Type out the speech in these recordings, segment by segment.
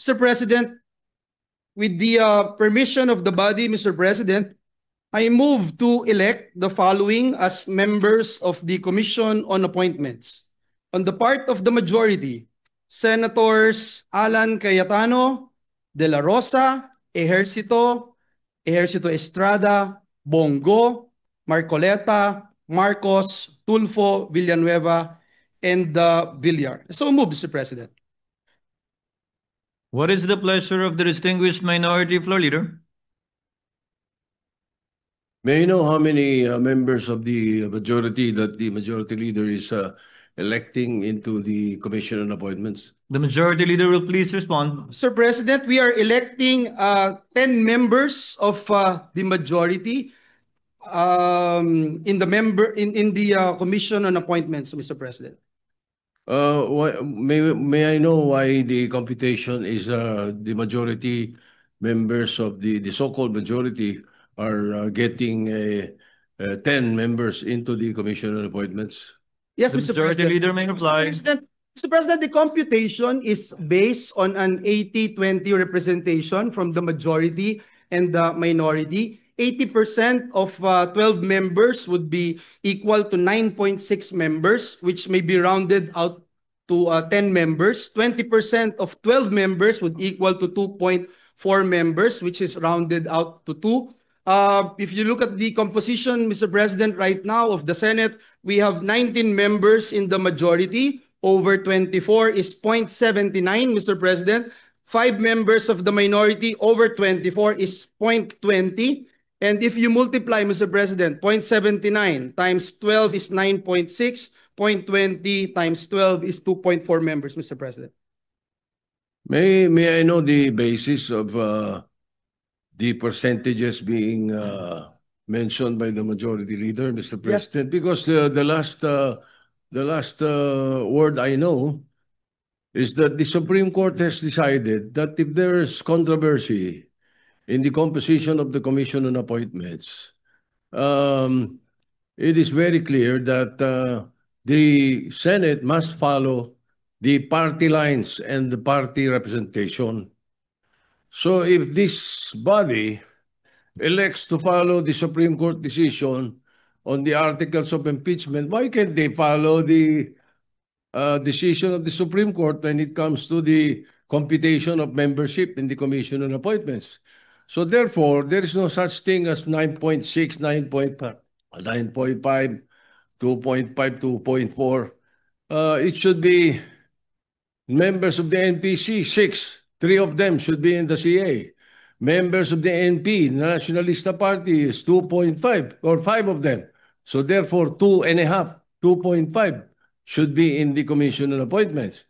Mr. President, with the permission of the body, Mr. President, I move to elect the following as members of the Commission on Appointments. On the part of the majority, Senators Alan Cayetano, De La Rosa, Ejercito Estrada, Bongo, Marcoleta, Marcos, Tulfo, Villanueva, and Villar. So move, Mr. President. What is the pleasure of the distinguished minority floor leader? May I know how many members of the majority that the majority leader is electing into the Commission on Appointments? The majority leader will please respond. Sir President, we are electing 10 members of the majority in the Commission on Appointments, Mr. President. May I know why the computation is the majority members of the so-called majority are getting 10 members into the Commission on Appointments? Yes, The Mr. majority President. leader may reply. Mr. President, the computation is based on an 80-20 representation from the majority and the minority. 80% of 12 members would be equal to 9.6 members, which may be rounded out to 10 members. 20% of 12 members would equal to 2.4 members, which is rounded out to 2. If you look at the composition, Mr. President, right now of the Senate, we have 19 members in the majority. Over 24 is 0.79, Mr. President. 5 members of the minority, over 24 is 0.20. And if you multiply, Mr. President, 0.79 times 12 is 9.6, 0.20 times 12 is 2.4 members, Mr. President. May I know the basis of the percentages being mentioned by the majority leader, Mr. President? Yes. Because the last word I know is that the Supreme Court has decided that if there is controversy in the composition of the Commission on Appointments, it is very clear that the Senate must follow the party lines and the party representation. So if this body elects to follow the Supreme Court decision on the articles of impeachment, why can't they follow the decision of the Supreme Court when it comes to the computation of membership in the Commission on Appointments? So therefore, there is no such thing as 9.6, 9.5, 9.5, 2.5, 2.4. It should be members of the NPC, 6. 3 of them should be in the CA. Members of the NP, Nationalista Party, is 2.5 or 5 of them. So therefore, 2.5, 2.5 should be in the Commission on Appointments.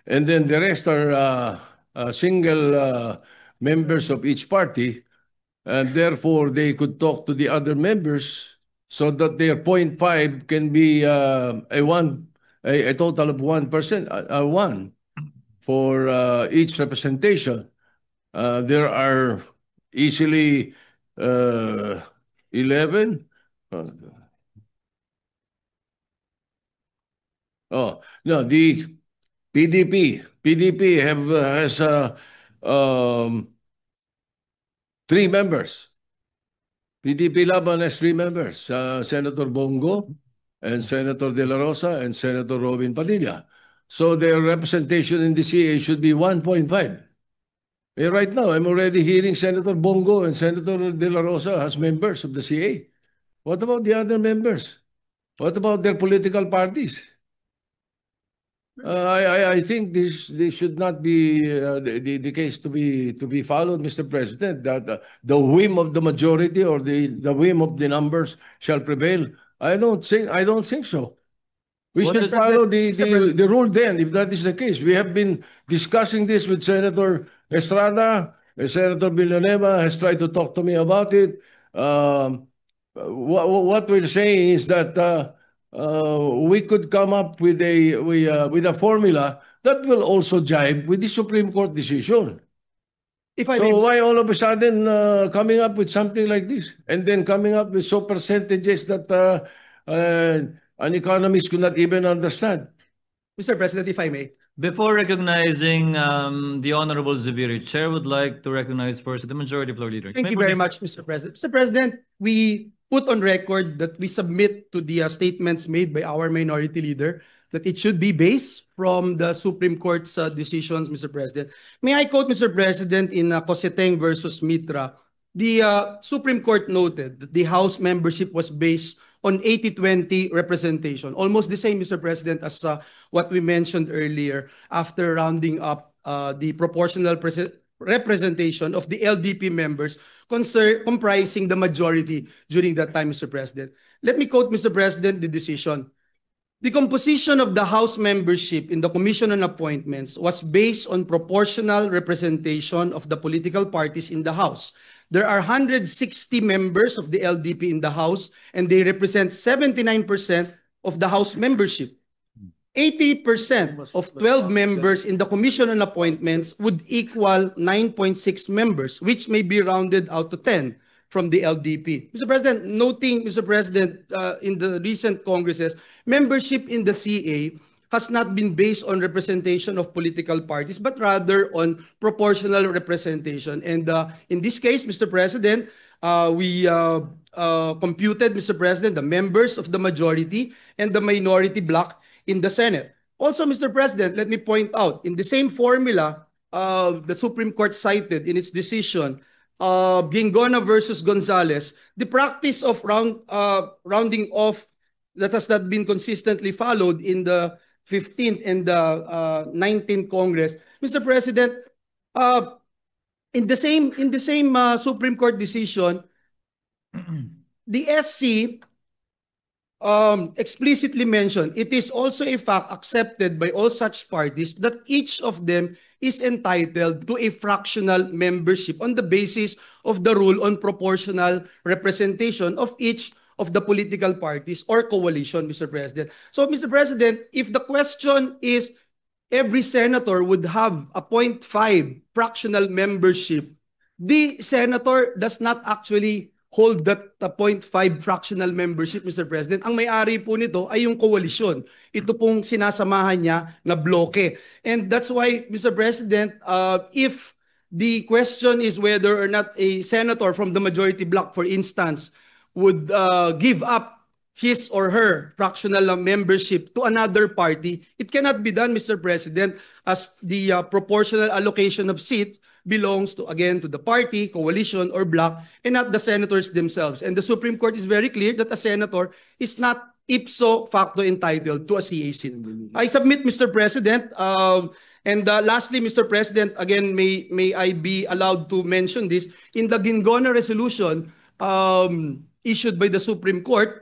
And then the rest are single members of each party, and therefore they could talk to the other members so that their 0.5 can be a total of 1%, 1 for each representation. There are easily 11. Oh no, the PDP has 3 members. PDP Laban has 3 members, Senator Bongo and Senator De La Rosa and Senator Robin Padilla. So their representation in the CA should be 1.5. Right now, I'm already hearing Senator Bongo and Senator De La Rosa as members of the CA. What about the other members? What about their political parties? I think this should not be the case to be followed, Mr. President, that the whim of the majority or the whim of the numbers shall prevail. I don't think so. We should follow the rule then, if that is the case. We have been discussing this with Senator Estrada. Senator Villanueva has tried to talk to me about it. What we're saying is that we could come up with a formula that will also jibe with the Supreme Court decision. Why all of a sudden coming up with something like this, and then coming up with percentages that an economist could not even understand? Mr. President, if I may. Before recognizing the Honorable Zubiri, Chair would like to recognize first the Majority Floor Leader. Thank May you very proceed. much, Mr. President. Mr. President, we put on record that we submit to the statements made by our minority leader that it should be based from the Supreme Court's decisions, Mr. President. May I quote, Mr. President, in Coseteng versus Mitra, the Supreme Court noted that the House membership was based on 80-20 representation. Almost the same, Mr. President, as what we mentioned earlier after rounding up the proportional representation of the LDP members comprising the majority during that time, Mr. President. Let me quote, Mr. President, the decision. The composition of the House membership in the Commission on Appointments was based on proportional representation of the political parties in the House. There are 160 members of the LDP in the House, and they represent 79% of the House membership. 80% of 12 members in the Commission on Appointments would equal 9.6 members, which may be rounded out to 10 from the LDP. Mr. President, noting, Mr. President, in the recent Congresses, membership in the CA has not been based on representation of political parties, but rather on proportional representation. And in this case, Mr. President, we computed, Mr. President, the members of the majority and the minority bloc in the Senate. Also, Mr. President, let me point out, in the same formula the Supreme Court cited in its decision, Gingona versus Gonzales, the practice of rounding off that has not been consistently followed in the 15th and the 19th Congress. Mr. President, in the same Supreme Court decision, the SC explicitly mentioned, it is also a fact accepted by all such parties that each of them is entitled to a fractional membership on the basis of the rule on proportional representation of each of the political parties or coalition, Mr. President. So, Mr. President, if the question is every senator would have a 0.5 fractional membership, the senator does not actually hold that 0.5 fractional membership, Mr. President. Ang may-ari po nito ay yung koalisyon. Ito pong sinasamahan niya na bloke. And that's why, Mr. President, if the question is whether or not a senator from the majority bloc, for instance, would give up his or her fractional membership to another party, it cannot be done, Mr. President, as the proportional allocation of seats belongs to, again, to the party, coalition, or bloc, and not the senators themselves. And the Supreme Court is very clear that a senator is not ipso facto entitled to a CA seat. I submit, Mr. President, and lastly, Mr. President, again, may I be allowed to mention this, in the Gingona resolution issued by the Supreme Court,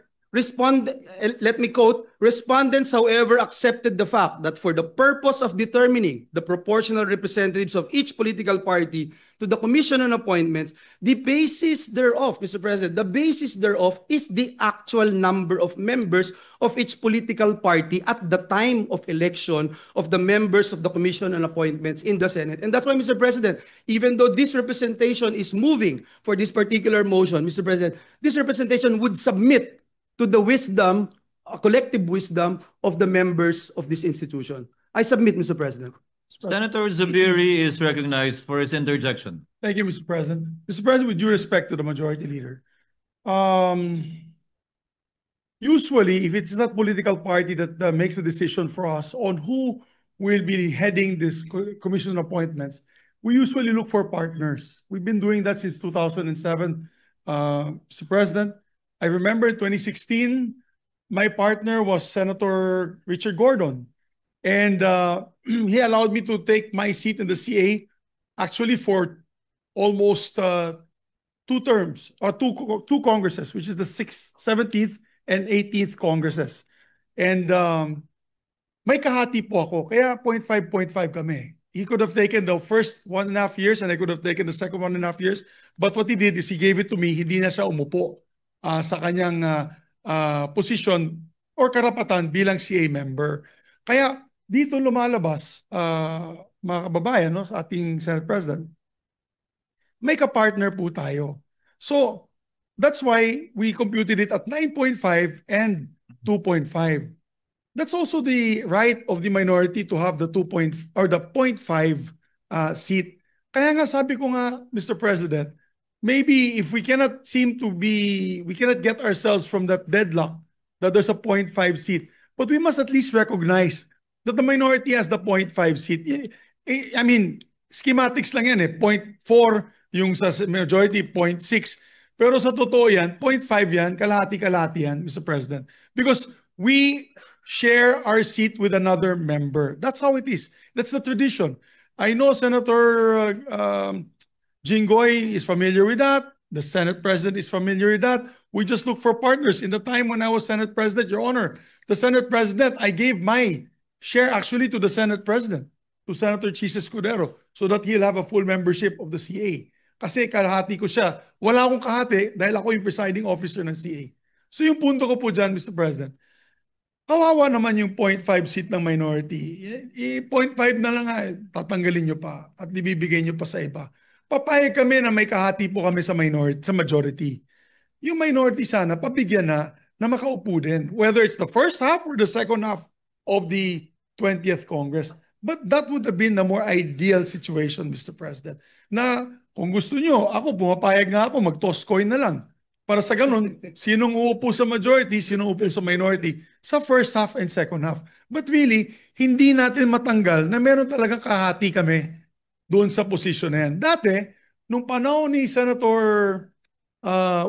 let me quote, respondents, however, accepted the fact that for the purpose of determining the proportional representatives of each political party to the Commission on Appointments, the basis thereof, Mr. President, the basis thereof is the actual number of members of each political party at the time of election of the members of the Commission on Appointments in the Senate. And that's why, Mr. President, even though this representation is moving for this particular motion, Mr. President, this representation would submit to the wisdom, collective wisdom of the members of this institution. I submit, Mr. President. Senator Zubiri is recognized for his interjection. Thank you, Mr. President. Mr. President, with due respect to the majority leader, usually, if it's not political party that makes a decision for us on who will be heading this commission appointments, we usually look for partners. We've been doing that since 2007, Mr. President. I remember in 2016, my partner was Senator Richard Gordon. And he allowed me to take my seat in the CA actually for almost 2 terms, or two Congresses, which is the 6th, 17th, and 18th Congresses. And may kahati po ako, kaya 0.5 kami. He could have taken the first 1.5 years and I could have taken the second 1.5 years. But what he did is he gave it to me, hindi na siya umupo sa kanyang position or karapatan bilang CA member. Kaya dito lumalabas, mga kababayan, no, sa ating Senate President, may kapartner po tayo. So, that's why we computed it at 9.5 and 2.5. that's also the right of the minority to have the 2 point or the 0.5 seat. Kaya nga sabi ko nga, Mr. President, maybe if we cannot get ourselves from that deadlock that there's a 0.5 seat, but we must at least recognize that the minority has the 0.5 seat. I mean, schematics lang yan eh. 0.4 yung sa majority, 0.6. Pero sa totoo yan, 0.5 yan, kalahati-kalahati yan, Mr. President. Because we share our seat with another member. That's how it is. That's the tradition. I know Senator Jinggoy is familiar with that. The Senate President is familiar with that. We just look for partners. In the time when I was Senate President, Your Honor, the Senate President, I gave my share actually to the Senate President, to Senator Chis Escudero, so that he'll have a full membership of the CA. Kasi kalahati ko siya. Wala akong kahati dahil ako yung presiding officer ng CA. So yung punto ko po dyan, Mr. President, kawawa naman yung 0.5 seat ng minority. 0.5 na lang nga, tatanggalin nyo pa at ibibigay nyo pa sa iba. Papayag kami na may kahati po kami sa minority, sa majority. Yung minority sana, pabigyan na makaupo din. Whether it's the first half or the second half of the 20th Congress. But that would have been the more ideal situation, Mr. President. Na kung gusto nyo, ako pumapayag nga ako, mag-toss coin na lang. Para sa ganun, sinong uupo sa majority, sinong uupo sa minority, sa first half and second half. But really, hindi natin matanggal na meron talagang kahati kami doon sa posisyon na yan. Dati, nung panahon ni Senator,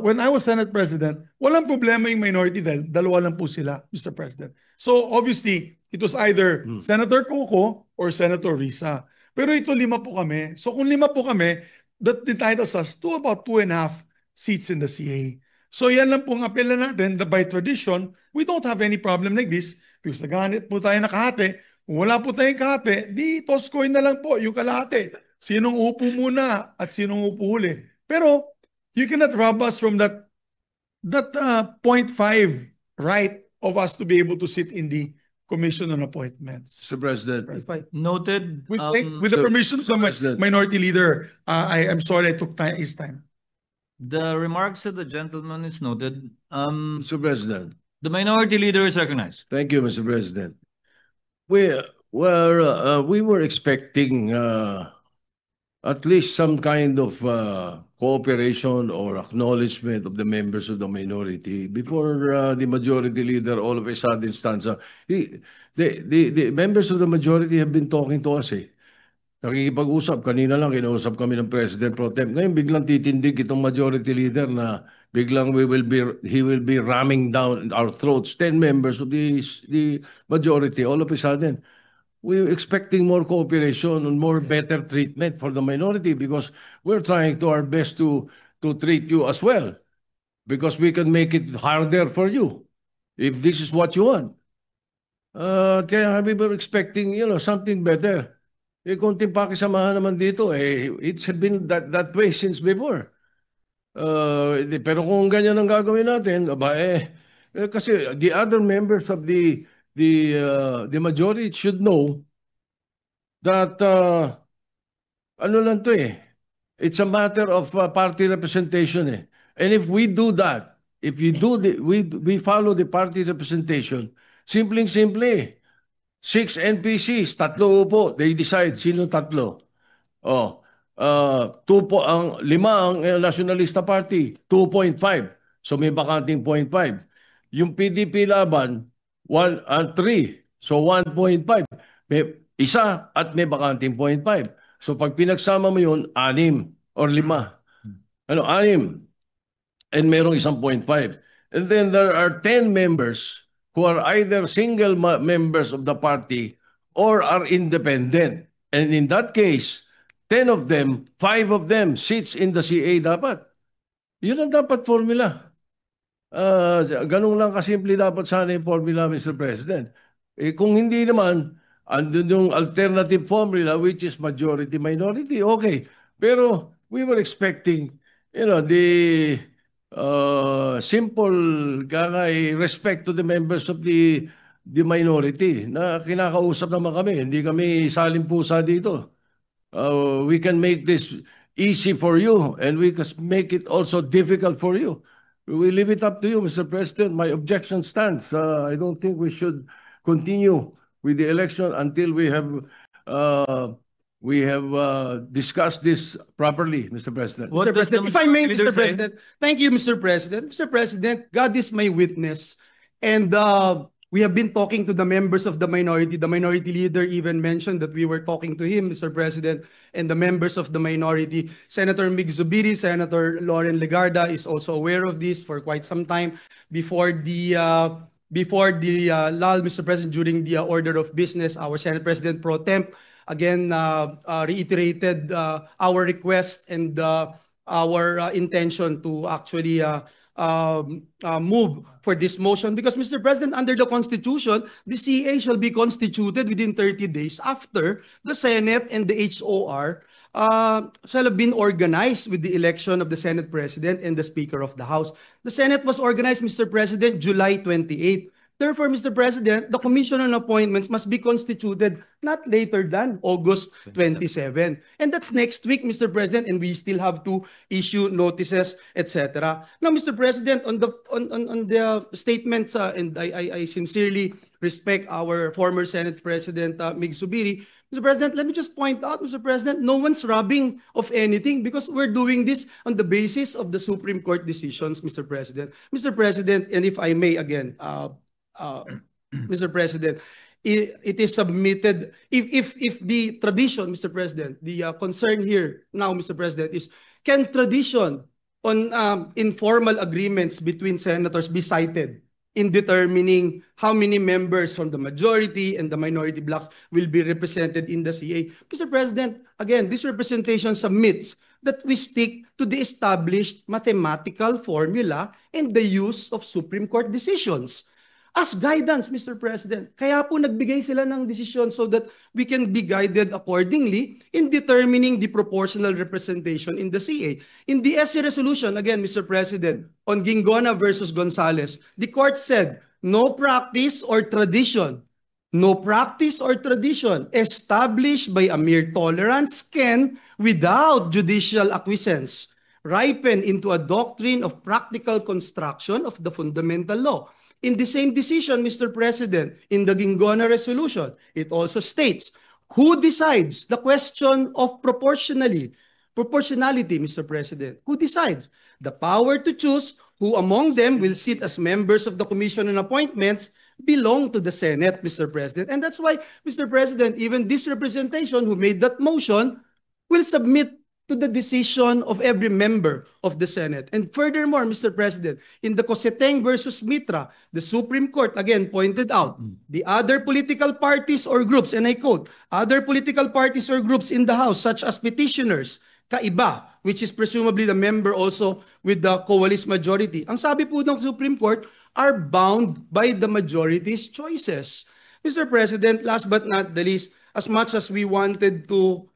when I was Senate President, walang problema yung minority dahil dalawa lang po sila, Mr. President. So obviously, it was either Senator Coco or Senator Risa. Pero ito 5 po kami. So kung 5 po kami, that entitles us to about 2.5 seats in the CA. So yan lang po ang apela natin, that by tradition, we don't have any problem like this because naghahanap po tayo na kahati. Kung wala po tayong kahati, di toss coin na lang po yung kalahati. Sinong upo muna at sinong upo huli. Pero you cannot rob us from that 0.5 right of us to be able to sit in the Commission on Appointments. Mr. President, Noted. With the permission of the President. minority leader, I'm sorry I took his time. The remarks of the gentleman is noted. Mr. President. The minority leader is recognized. Thank you, Mr. President. We were expecting at least some kind of cooperation or acknowledgement of the members of the minority before the majority leader all of a sudden stands up. The members of the majority have been talking to us eh. Nakikipag-usap. Kanina lang, kinausap kami ng President Pro Tem. Ngayon, biglang titindig itong majority leader na biglang he will be ramming down our throats. 10 members of the majority, all of a sudden. We're expecting more cooperation and more better treatment for the minority because we're trying to our best to treat you as well because we can make it harder for you if this is what you want. Kaya we were expecting, something better. Konting pakisamahan naman dito, it's been that way since before. Pero kung ganyan ang gagawin natin, kasi the other members of the majority should know that ano lang to it's a matter of party representation and if we do that, if we follow the party representation, simple 6 NPCs, 3 upo, they decide sino 3. 2 po ang 5 ang Nationalista Party, 2.5. So may bakanting 0.5. Yung PDP laban 1 and 3. So 1.5. May isa at may bakanting 0.5. So pag pinagsama mo yun, 6 or 5. 6. And merong isang 0.5. And then there are 10 members who are either single members of the party or are independent. And in that case, 10 of them, 5 of them sits in the CA dapat. Yun ang dapat formula. Ganun lang kasimple dapat sana yung formula, Mr. President. Kung hindi naman, andun yung alternative formula which is majority-minority, okay. Pero we were expecting, the simple respect to the members of the minority na kinakausap naman kami. Hindi kami salimpusa dito. We can make this easy for you and we can make it also difficult for you. We leave it up to you, Mr. President. My objection stands. I don't think we should continue with the election until we have discussed this properly, Mr. President. What Mr. does the President, if I may, majority Mr. leader say? President, thank you, Mr. President. Mr. President, God is my witness. And we have been talking to the members of the minority. The minority leader even mentioned that we were talking to him, Mr. President, and the members of the minority. Senator Mig Zubiri, Senator Lauren Legarda is also aware of this for quite some time before the lull, Mr. President, during the order of business. Our Senate President Pro Temp again reiterated our request and our intention to actually move for this motion because, Mr. President, under the Constitution, the CA shall be constituted within 30 days after the Senate and the HOR shall have been organized with the election of the Senate President and the Speaker of the House. The Senate was organized, Mr. President, July 28. Therefore, Mr. President, the Commission on Appointments must be constituted not later than August 27. And that's next week, Mr. President, and we still have to issue notices, etc. Now, Mr. President, on the statements, and I sincerely respect our former Senate President, Mig Zubiri. Mr. President, let me just point out, Mr. President, no one's robbing of anything because we're doing this on the basis of the Supreme Court decisions, Mr. President. Mr. President, and if I may again, Mr. President, it is submitted, if the tradition, Mr. President, the concern here now, Mr. President, is can tradition on informal agreements between senators be cited in determining how many members from the majority and the minority blocks will be represented in the CA? Mr. President, again, this representation submits that we stick to the established mathematical formula and the use of Supreme Court decisions as guidance, Mr. President. Kaya po nagbigay sila ng desisyon so that we can be guided accordingly in determining the proportional representation in the CA. In the SC resolution, again, Mr. President, on Gingona versus Gonzales, the court said, no practice or tradition established by a mere tolerance can, without judicial acquiescence, ripen into a doctrine of practical construction of the fundamental law. In the same decision, Mr. President, in the Gingona resolution, it also states, who decides the question of proportionality, Mr. President? Who decides? The power to choose who among them will sit as members of the Commission on Appointments belong to the Senate, Mr. President. And that's why, Mr. President, even this representation who made that motion will submit to the decision of every member of the Senate. And furthermore, Mr. President, in the Coseteng versus Mitra, the Supreme Court again pointed out the other political parties or groups, and I quote, other political parties or groups in the House, such as petitioners, kaiba, which is presumably the member also with the coalition majority. Ang sabi po ng Supreme Court, are bound by the majority's choices. Mr. President, last but not the least, as much as we wanted to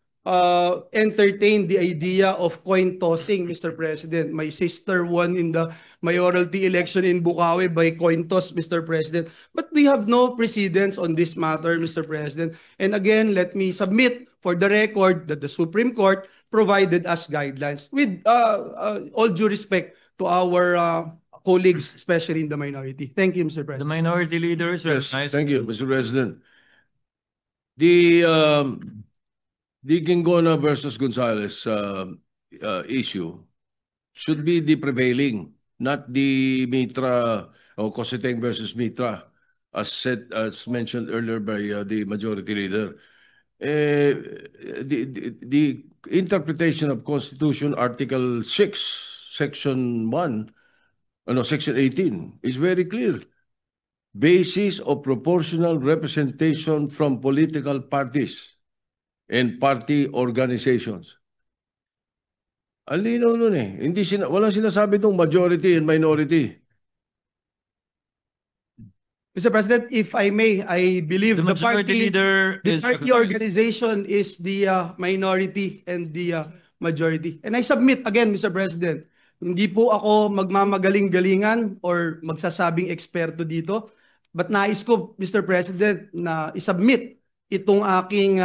entertain the idea of coin tossing, Mr. President. My sister won in the mayoralty election in Bukawi by coin toss, Mr. President. But we have no precedents on this matter, Mr. President. And again, let me submit for the record that the Supreme Court provided us guidelines with all due respect to our colleagues, especially in the minority. Thank you, Mr. The President. minority leaders Yes, recognize. thank you, Mr. President. The Gingona versus Gonzales issue should be the prevailing, not the Mitra or Coseteng versus Mitra, as mentioned earlier by the majority leader. The interpretation of Constitution Article 6, Section 1, Section 18 is very clear. Basis of proportional representation from political parties and party organizations. Ang linaw nun eh. Walang sinasabi itong majority and minority. Mr. President, if I may, I believe The the majority party, leader the is party organization is the minority and the majority. And I submit again, Mr. President, hindi po ako magmamagaling-galingan or magsasabing eksperto dito, but nais ko, Mr. President, na isubmit itong aking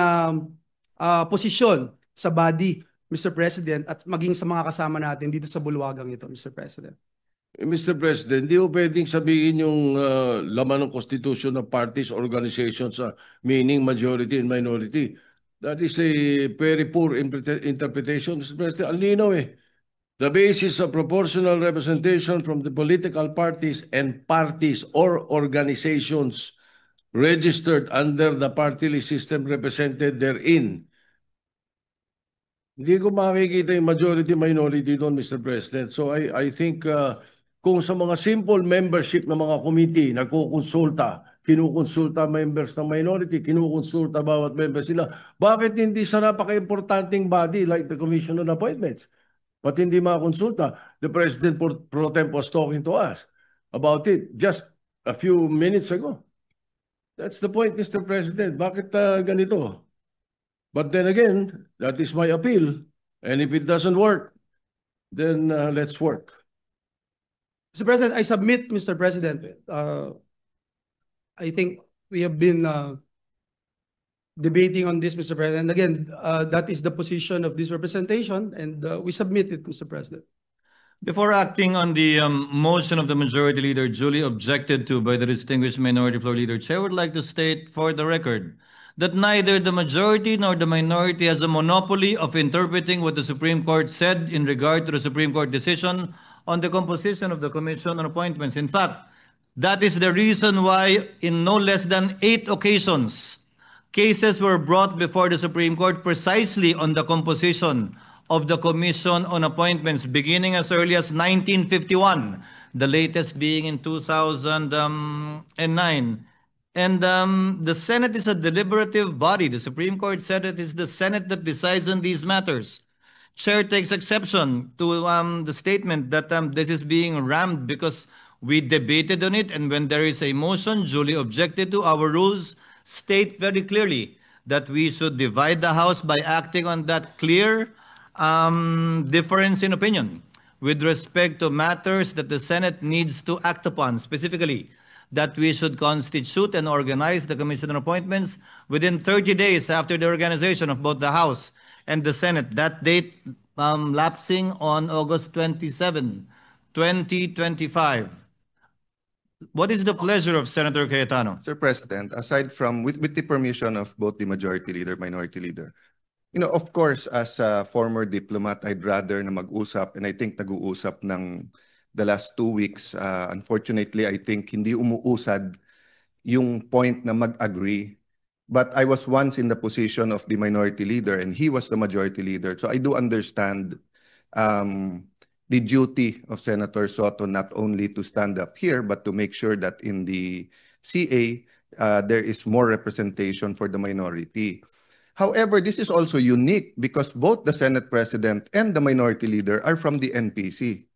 posisyon sa body, Mr. President, at maging sa mga kasama natin dito sa bulwagang ito, Mr. President. Mr. President, di mo pwedeng sabihin yung laman ng Constitution ng parties, organizations, meaning majority and minority. That is a very poor interpretation, Mr. President. Ang linaw eh. The basis of proportional representation from the political parties and parties or organizations registered under the party list system represented therein. Hindi ko makikita yung majority minority doon, Mr. President. So I think kung sa mga simple membership ng mga committee, kinukonsulta members ng minority, kinukonsulta bawat member sila, bakit hindi sa napaka-importanting body like the Commission on Appointments? Ba't hindi makakonsulta? The President pro temp was talking to us about it just a few minutes ago. That's the point, Mr. President. Bakit ganito? But then again, that is my appeal. And if it doesn't work, then let's work. Mr. President, I submit, Mr. President, I think we have been debating on this, Mr. President. Again, that is the position of this representation, and we submit it, Mr. President. Before acting on the motion of the majority leader duly objected to by the distinguished minority floor leader, Chair would like to state for the record that neither the majority nor the minority has a monopoly of interpreting what the Supreme Court said in regard to the Supreme Court decision on the composition of the Commission on Appointments. In fact, that is the reason why in no less than 8 occasions, cases were brought before the Supreme Court precisely on the composition of the Commission on Appointments, beginning as early as 1951, the latest being in 2009. And the Senate is a deliberative body. The Supreme Court said it is the Senate that decides on these matters. Chair takes exception to the statement that this is being rammed because we debated on it, and when there is a motion duly objected to, our rules state very clearly that we should divide the House by acting on that clear difference in opinion with respect to matters that the Senate needs to act upon, specifically that we should constitute and organize the Commission on Appointments within 30 days after the organization of both the House and the Senate. That date lapsing on August 27, 2025. What is the pleasure of Senator Cayetano? Sir President, aside from, with the permission of both the majority leader, minority leader, you know, of course, as a former diplomat, I'd rather na mag-usap, and I think nag-uusap ng the last 2 weeks. Unfortunately, I think hindi umuusad yung point na mag-agree. But I was once in the position of the minority leader, and he was the majority leader. So I do understand the duty of Senator Soto not only to stand up here, but to make sure that in the CA, there is more representation for the minority. However, this is also unique because both the Senate President and the minority leader are from the NPC,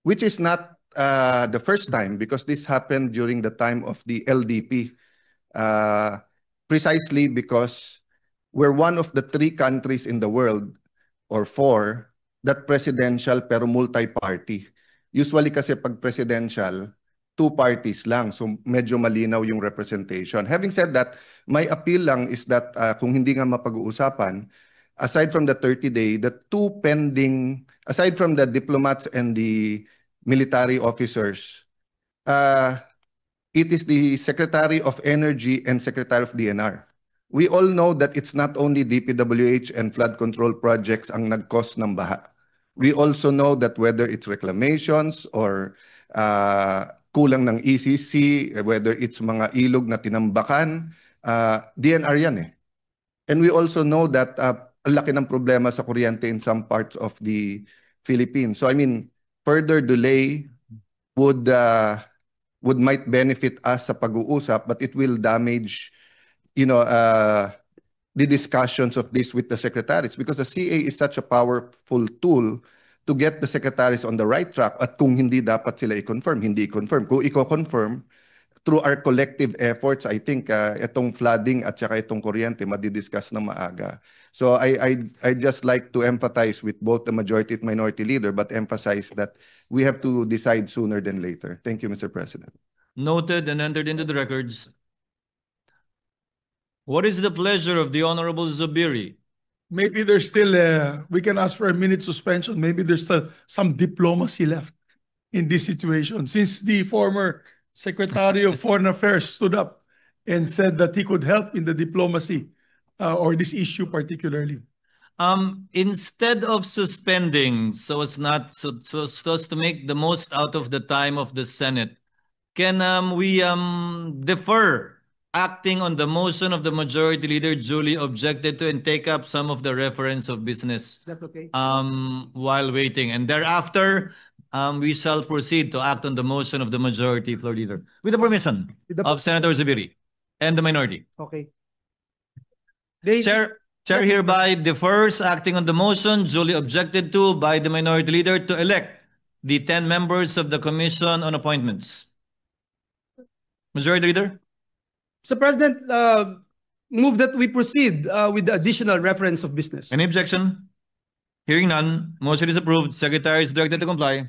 which is not the first time, because this happened during the time of the LDP, precisely because we're one of the 3 countries in the world, or 4, that presidential pero multi-party. Usually kasi pag presidential, 2 parties lang. So medyo malinaw yung representation. Having said that, my appeal lang is that kung hindi nga mapag-uusapan, aside from the 30-day, the 2 pending, aside from the diplomats and the military officers, it is the Secretary of Energy and Secretary of DNR. We all know that it's not only DPWH and flood control projects ang nag-cause ng baha. We also know that whether it's reclamations or kulang ng ECC, whether it's mga ilog na tinambakan, DNR yan eh. And we also know that ang laki ng problema sa kuryente in some parts of the Philippines. So I mean, further delay might benefit us sa pag-uusap, but it will damage, you know, the discussions of this with the secretaries, because the CA is such a powerful tool to get the secretaries on the right track. At kung hindi dapat sila i-confirm, hindi i-confirm. Kung i-confirm, through our collective efforts, I think itong flooding at saka itong kuryente madidiscuss na maaga. So I just like to empathize with both the majority and minority leader, but emphasize that we have to decide sooner than later. Thank you, Mr. President. Noted and entered into the records. What is the pleasure of the Honorable Zubiri? Maybe there's still, we can ask for a minute suspension. Maybe there's still some diplomacy left. in this situation, since the former Secretary of Foreign Affairs stood up and said that he could help in the diplomacy or this issue particularly? Instead of suspending so as to make the most out of the time of the Senate, can we defer acting on the motion of the majority leader duly objected to and take up some of the reference of business That's okay. while waiting, and thereafter we shall proceed to act on the motion of the majority floor leader with the permission of Senator Zubiri and the minority. Okay. Chair hereby defers acting on the motion duly objected to by the minority leader to elect the 10 members of the Commission on Appointments. Majority leader? Mr. President, move that we proceed with the additional reference of business. Any objection? Hearing none, motion is approved. Secretary is directed to comply.